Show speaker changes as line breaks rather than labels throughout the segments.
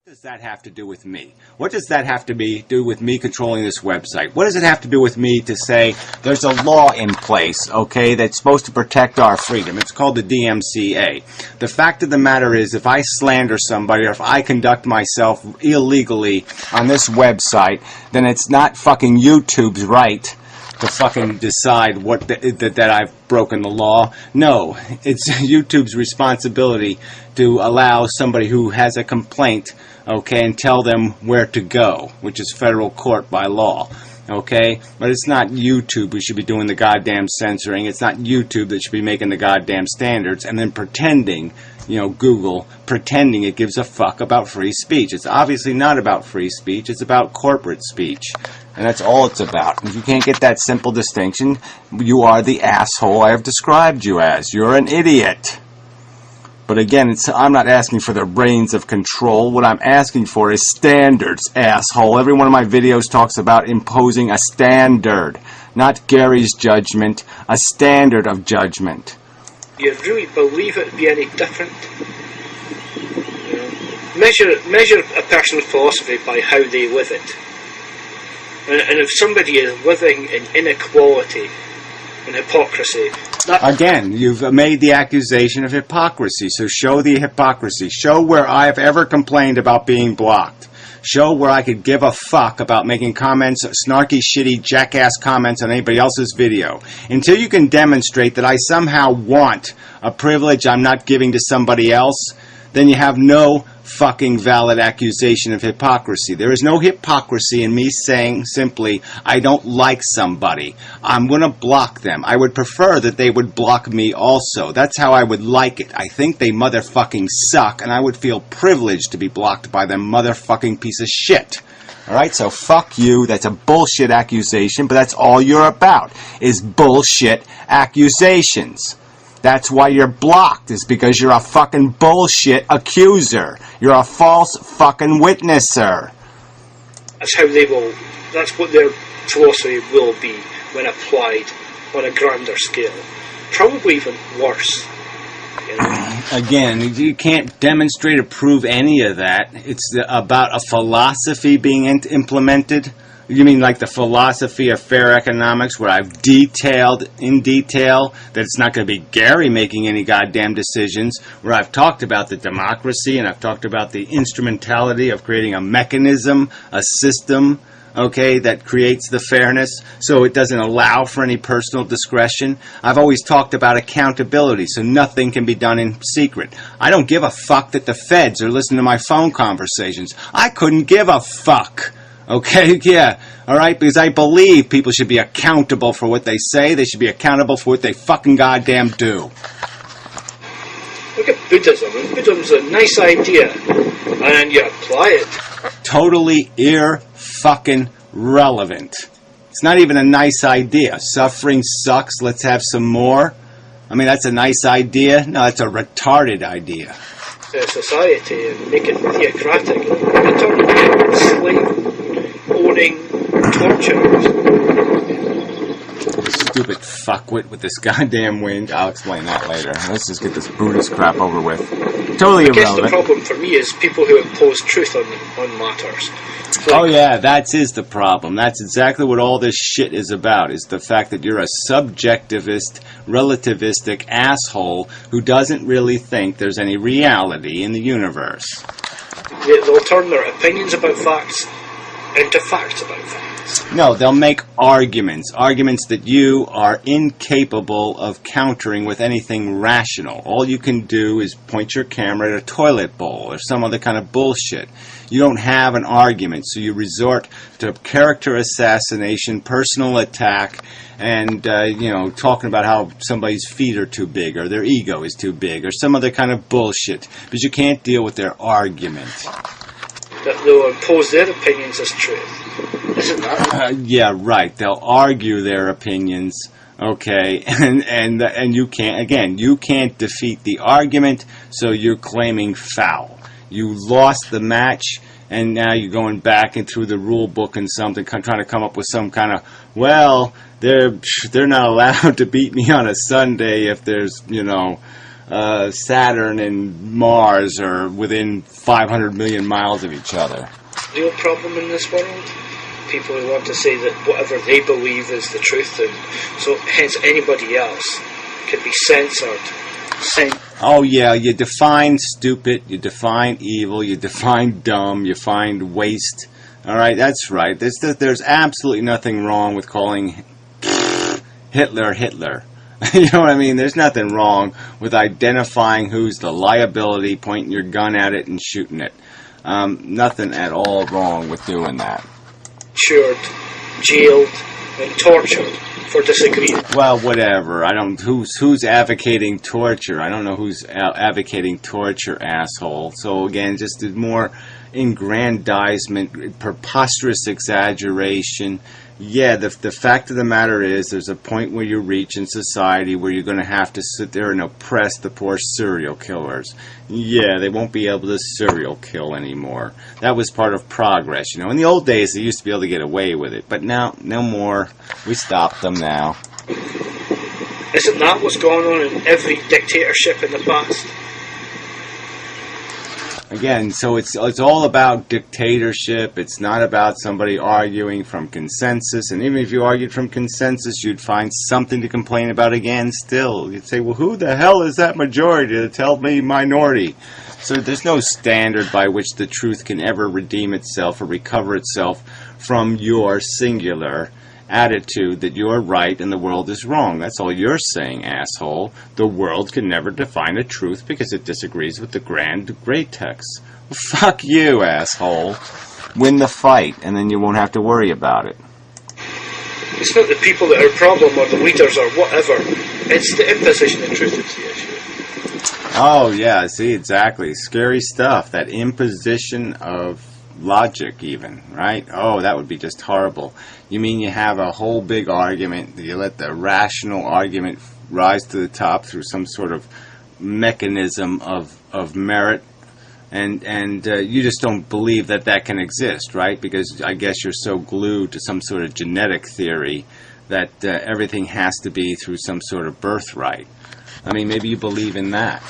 What does that have to do with me? What does that have to do with me controlling this website? What does it have to do with me to say there's a law in place, okay, that's supposed to protect our freedom? It's called the DMCA. The fact of the matter is, if I slander somebody or if I conduct myself illegally on this website, then it's not fucking YouTube's right to fucking decide that I've broken the law. No, it's YouTube's responsibility to allow somebody who has a complaint, okay, and tell them where to go, which is federal court by law, okay? But it's not YouTube who should be doing the goddamn censoring. It's not YouTube that should be making the goddamn standards and then pretending, you know, Google, pretending it gives a fuck about free speech. It's obviously not about free speech. It's about corporate speech. And that's all it's about. If you can't get that simple distinction, you are the asshole I have described you as. You're an idiot. But again, I'm not asking for the reins of control. What I'm asking for is standards, asshole. Every one of my videos talks about imposing a standard. Not Gary's judgment, a standard of judgment.
Do you really believe it would be any different? You know, measure a person's philosophy by how they live it. And if somebody is living in inequality and hypocrisy...
Again, you've made the accusation of hypocrisy, so show the hypocrisy. Show where I've ever complained about being blocked. Show where I could give a fuck about making comments, snarky, shitty, jackass comments on anybody else's video. Until you can demonstrate that I somehow want a privilege I'm not giving to somebody else, then you have no fucking valid accusation of hypocrisy. There is no hypocrisy in me saying simply, I don't like somebody. I'm going to block them. I would prefer that they would block me also. That's how I would like it. I think they motherfucking suck, and I would feel privileged to be blocked by them motherfucking piece of shit. Alright, so fuck you. That's a bullshit accusation, but that's all you're about, is bullshit accusations. That's why you're blocked, is because you're a fucking bullshit accuser. You're a false fucking witnesser.
That's what their philosophy will be when applied on a grander scale. Probably even worse. You know?
Again, you can't demonstrate or prove any of that. It's about a philosophy being implemented. You mean like the philosophy of fair economics, where I've detailed in detail that it's not going to be Gary making any goddamn decisions, where I've talked about the democracy and I've talked about the instrumentality of creating a mechanism, a system, okay, that creates the fairness so it doesn't allow for any personal discretion. I've always talked about accountability, so nothing can be done in secret. I don't give a fuck that the feds are listening to my phone conversations. I couldn't give a fuck. Okay, yeah, alright, because I believe people should be accountable for what they say. They should be accountable for what they fucking goddamn do.
Look at Buddhism. Buddhism's a nice idea, and then you apply it.
Totally fucking relevant. It's not even a nice idea. Suffering sucks, let's have some more. I mean, that's a nice idea? No, that's a retarded idea.
Society and make it theocratic. We're talking about slave-owning torturers.
Stupid fuckwit with this goddamn wind. I'll explain that later. Let's just get this Buddhist crap over with. Totally irrelevant. I guess
the problem for me is people who impose truth on matters.
Oh yeah, that is the problem. That's exactly what all this shit is about, is the fact that you're a subjectivist, relativistic asshole who doesn't really think there's any reality in the universe.
They'll turn their opinions about facts into facts about facts.
No, they'll make arguments that you are incapable of countering with anything rational. All you can do is point your camera at a toilet bowl or some other kind of bullshit. You don't have an argument, so you resort to character assassination, personal attack, and, talking about how somebody's feet are too big or their ego is too big or some other kind of bullshit, because you can't deal with their argument.
That they'll impose their opinions as truth. Isn't that?
Yeah, right. They'll argue their opinions, okay, and you can't defeat the argument, so you're claiming foul. You lost the match, and now you're going back and through the rule book and something, trying to come up with some kind of, well, they're not allowed to beat me on a Sunday if there's, Saturn and Mars are within 500 million miles of each other.
Real problem in this world? People who want to say that whatever they believe is the truth, and so hence anybody else can be censored.
Oh yeah, you define stupid, you define evil, you define dumb, you find waste. All right, that's right. There's absolutely nothing wrong with calling Hitler Hitler. You know what I mean? There's nothing wrong with identifying who's the liability, pointing your gun at it and shooting it. Nothing at all wrong with doing that.
Tortured, jailed, and tortured for disagreeing.
Well, whatever. I don't. Who's advocating torture? I don't know who's advocating torture, asshole. So again, just more aggrandizement, preposterous exaggeration. Yeah, the fact of the matter is there's a point where you reach in society where you're going to have to sit there and oppress the poor serial killers. Yeah, they won't be able to serial kill anymore. That was part of progress, you know. In the old days, they used to be able to get away with it, but now, no more. We stopped them now.
Isn't that what's going on in every dictatorship in the past?
Again, so it's all about dictatorship. It's not about somebody arguing from consensus. And even if you argued from consensus, you'd find something to complain about again still. You'd say, well, who the hell is that majority to tell me minority? So there's no standard by which the truth can ever redeem itself or recover itself from your singular attitude that you're right and the world is wrong. That's all you're saying, asshole. The world can never define a truth because it disagrees with the grand gratex. Well, fuck you, asshole. Win the fight, and then you won't have to worry about it.
It's not the people that are a problem or the leaders or whatever. It's the imposition of truth that's the issue.
Oh, yeah, see, exactly. Scary stuff. That imposition of logic even, right? Oh, that would be just horrible. You mean you have a whole big argument, you let the rational argument rise to the top through some sort of mechanism of merit, and you just don't believe that can exist, right? Because I guess you're so glued to some sort of genetic theory that everything has to be through some sort of birthright. I mean, maybe you believe in that.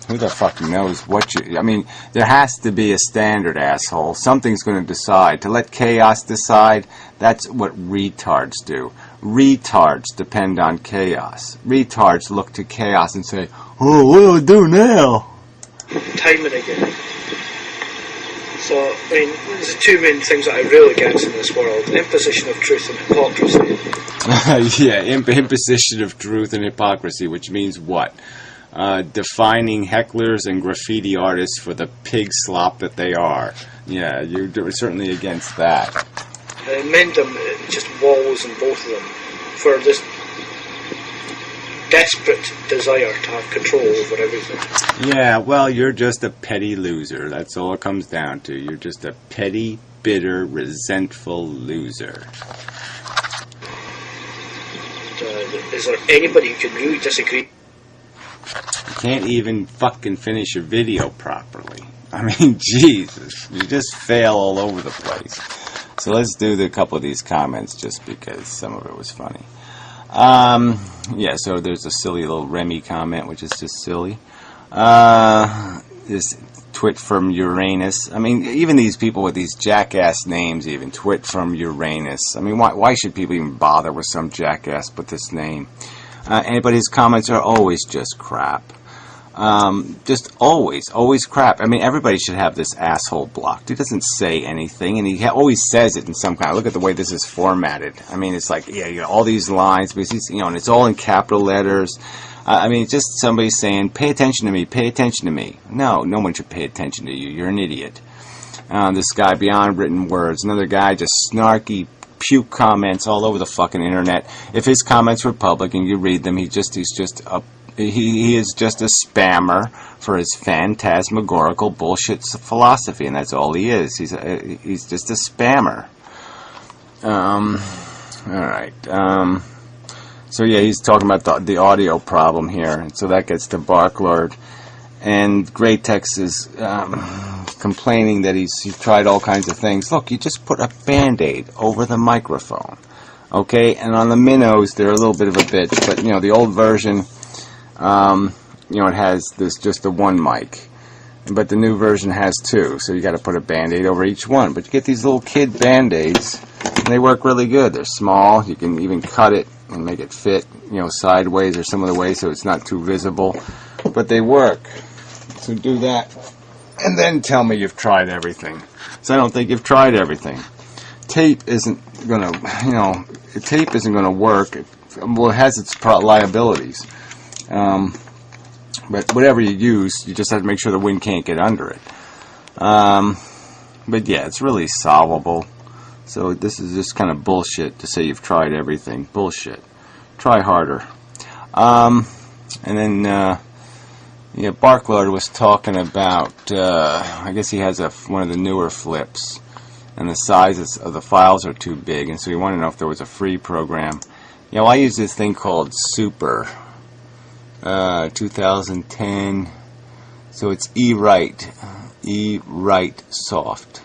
Who the fuck knows what you... I mean, there has to be a standard, asshole. Something's going to decide. To let chaos decide, that's what retards do. Retards depend on chaos. Retards look to chaos and say, oh, what do I do now?
Time and again. So, I mean, there's two main things that I really get in this world. Imposition of truth and hypocrisy.
Yeah, imposition of truth and hypocrisy, which means what? Defining hecklers and graffiti artists for the pig slop that they are. Yeah, you're certainly against that.
Mendham just wallows in both of them for this desperate desire to have control over everything.
Yeah, well, you're just a petty loser. That's all it comes down to. You're just a petty, bitter, resentful loser.
Is there anybody who can really disagree?
You can't even fucking finish a video properly. I mean, Jesus, you just fail all over the place. So let's do a couple of these comments just because some of it was funny. Yeah, so there's a silly little Remy comment, which is just silly. This twit from Uranus. I mean, even these people with these jackass names, even twit from Uranus. I mean, why should people even bother with some jackass with this name? Anybody's comments are always just crap. Just always crap. I mean, everybody should have this asshole blocked. He doesn't say anything, and he always says it in some kind of... Look at the way this is formatted. I mean, it's like, yeah, you got all these lines, because he's, you know, and it's all in capital letters. I mean, it's just somebody saying, pay attention to me, pay attention to me. No one should pay attention to you. You're an idiot. This guy, beyond written words. Another guy, just snarky puke comments all over the fucking internet. If his comments were public and you read them, he is just a spammer for his phantasmagorical bullshit philosophy, and that's all he is. He's just a spammer. All right. So yeah, he's talking about the audio problem here, and so that gets to Barklord. And Gratex is complaining that he's tried all kinds of things. Look, you just put a Band-Aid over the microphone, okay? And on the minnows, they're a little bit of a bitch, but you know, the old version you know, it has this just the one mic. But the new version has two, so you got to put a Band-Aid over each one. But you get these little kid Band-Aids, and they work really good. They're small. You can even cut it and make it fit, you know, sideways or some other way so it's not too visible. But they work. So do that, and then tell me you've tried everything. So I don't think you've tried everything. Tape isn't gonna, you know, tape isn't gonna work. Well, it has its liabilities. But whatever you use, you just have to make sure the wind can't get under it. But yeah, it's really solvable. So this is just kind of bullshit to say you've tried everything. Bullshit. Try harder. And then, yeah, Barklord was talking about, I guess he has one of the newer flips, and the sizes of the files are too big, and so he wanted to know if there was a free program. You know, I use this thing called Super. 2010, so it's eWrite Soft.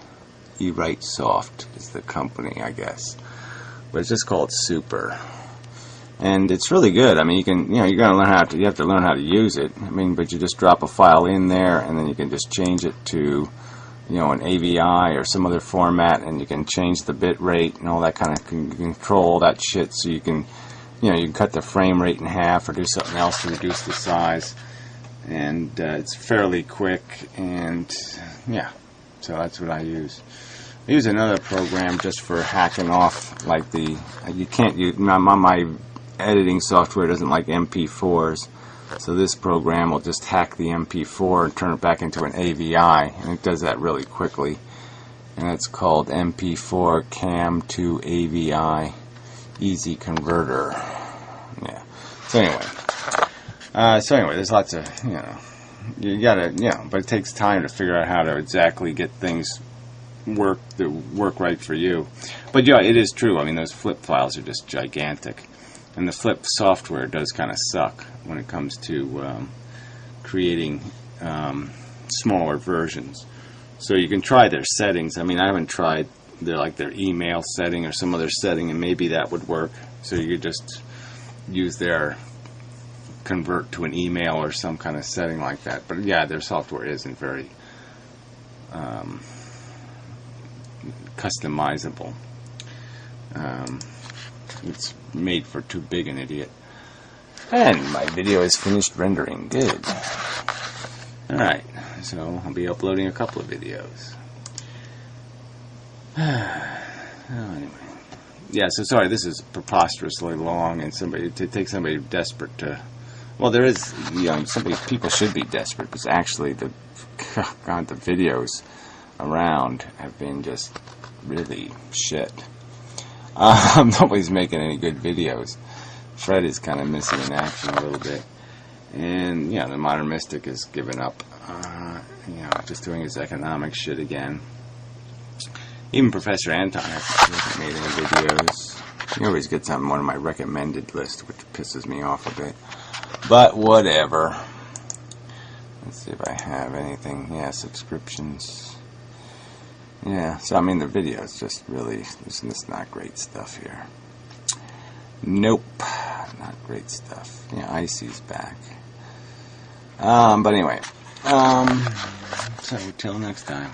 eWrite Soft is the company, I guess, but it's just called Super, and it's really good. I mean, you can, you know, you have to learn how to use it. I mean, but you just drop a file in there, and then you can just change it to, you know, an AVI or some other format, and you can change the bit rate and all that kind of control all that shit, so you can. You know, you can cut the frame rate in half or do something else to reduce the size. And it's fairly quick, and yeah, so that's what I use. I use another program just for hacking off, like you can't use, my editing software doesn't like MP4s, so this program will just hack the MP4 and turn it back into an AVI, and it does that really quickly. And it's called MP4 Cam to AVI. Easy converter. Yeah. So anyway, there's lots of, you know, you gotta, you know, but it takes time to figure out how to exactly get things work right for you. But yeah, it is true. I mean, those flip files are just gigantic, and the flip software does kind of suck when it comes to creating smaller versions. So you can try their settings. I mean, I haven't tried their email setting or some other setting, and maybe that would work. So you could just use their convert to an email or some kind of setting like that. But yeah, their software isn't very customizable. It's made for too big an idiot. And my video is finished rendering. Good. Alright, so I'll be uploading a couple of videos. Anyway, yeah. So sorry, this is preposterously long, and it takes somebody desperate to. Well, there is, you know, people should be desperate, because actually the videos around have been just really shit. Nobody's making any good videos. Fred is kind of missing in action a little bit, and yeah, the Modern Mystic has given up. You know, just doing his economic shit again. Even Professor Anton hasn't made any videos. He always gets on one of my recommended list, which pisses me off a bit. But whatever. Let's see if I have anything. Yeah, subscriptions. Yeah, so I mean the videos just really, there's just not great stuff here. Nope, not great stuff. Yeah, Icy's back. But anyway, so till next time.